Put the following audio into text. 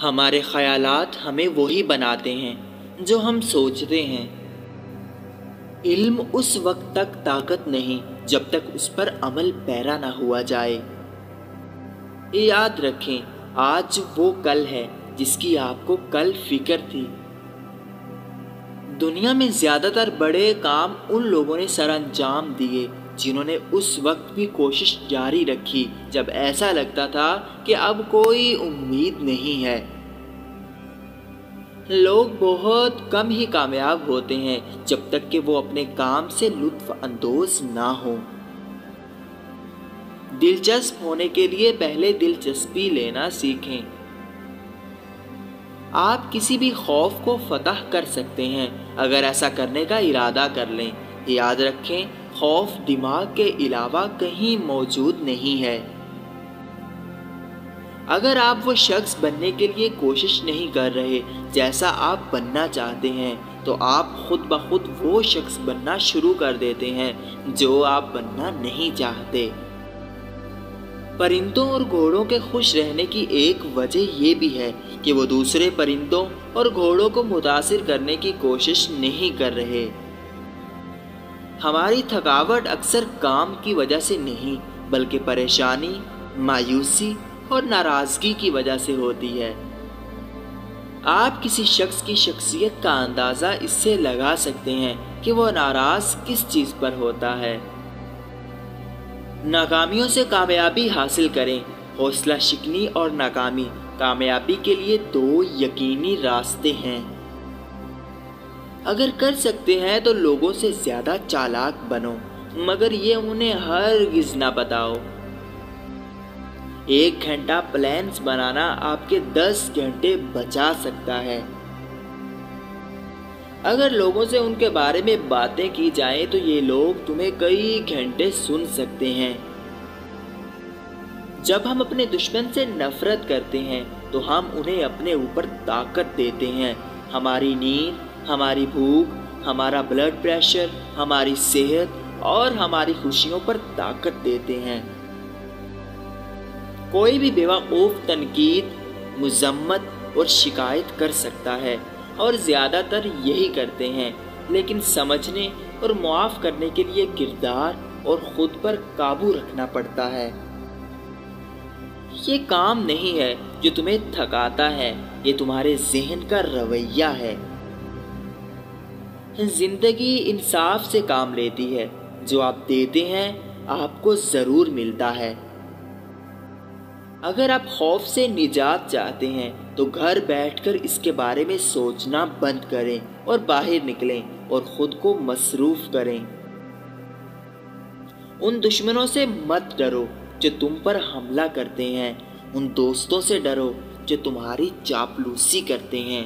हमारे ख्यालात हमें वही बनाते हैं जो हम सोचते हैं। इल्म उस वक्त तक ताकत नहीं जब तक उस पर अमल पैरा ना हुआ जाए। याद रखें, आज वो कल है जिसकी आपको कल फिक्र थी। दुनिया में ज़्यादातर बड़े काम उन लोगों ने सर अंजाम दिए जिन्होंने उस वक्त भी कोशिश जारी रखी जब ऐसा लगता था कि अब कोई उम्मीद नहीं है। लोग बहुत कम ही कामयाब होते हैं जब तक कि वो अपने काम से लुत्फ अंदोज ना हो। दिलचस्प होने के लिए पहले दिलचस्पी लेना सीखें। आप किसी भी खौफ को फतह कर सकते हैं अगर ऐसा करने का इरादा कर लें। याद रखें, खौफ दिमाग के अलावा कहीं मौजूद नहीं है। अगर आप वो शख्स बनने के लिए कोशिश नहीं कर रहे जैसा आप बनना चाहते हैं तो आप खुद ब खुद वो शख्स बनना शुरू कर देते हैं जो आप बनना नहीं चाहते। परिंदों और घोड़ों के खुश रहने की एक वजह ये भी है कि वो दूसरे परिंदों और घोड़ों को मुतासिर करने की कोशिश नहीं कर रहे। हमारी थकावट अक्सर काम की वजह से नहीं बल्कि परेशानी, मायूसी और नाराज़गी की वजह से होती है। आप किसी शख्स की शख्सियत का अंदाज़ा इससे लगा सकते हैं कि वो नाराज़ किस चीज़ पर होता है। नाकामियों से कामयाबी हासिल करें। हौसला शिकनी और नाकामी कामयाबी के लिए दो यकीनी रास्ते हैं। अगर कर सकते हैं तो लोगों से ज़्यादा चालाक बनो, मगर ये उन्हें हरगिज़ ना बताओ। 1 घंटा प्लान्स बनाना आपके 10 घंटे बचा सकता है। अगर लोगों से उनके बारे में बातें की जाएं तो ये लोग तुम्हें कई घंटे सुन सकते हैं। जब हम अपने दुश्मन से नफरत करते हैं तो हम उन्हें अपने ऊपर ताकत देते हैं। हमारी नींद, हमारी भूख, हमारा ब्लड प्रेशर, हमारी सेहत और हमारी खुशियों पर ताकत देते हैं। कोई भी बेवकूफ़ तनकीद, मुज़म्मत और शिकायत कर सकता है और ज़्यादातर यही करते हैं, लेकिन समझने और मुआफ़ करने के लिए किरदार और ख़ुद पर काबू रखना पड़ता है। ये काम नहीं है जो तुम्हें थकाता है, ये तुम्हारे ज़हन का रवैया है। ज़िंदगी इंसाफ से काम लेती है। जो आप देते हैं आपको ज़रूर मिलता है। अगर आप खौफ से निजात चाहते हैं तो घर बैठकर इसके बारे में सोचना बंद करें और बाहर निकलें और खुद को मसरूफ करें। उन दुश्मनों से मत डरो जो तुम पर हमला करते हैं। उन दोस्तों से डरो जो तुम्हारी चापलूसी करते हैं।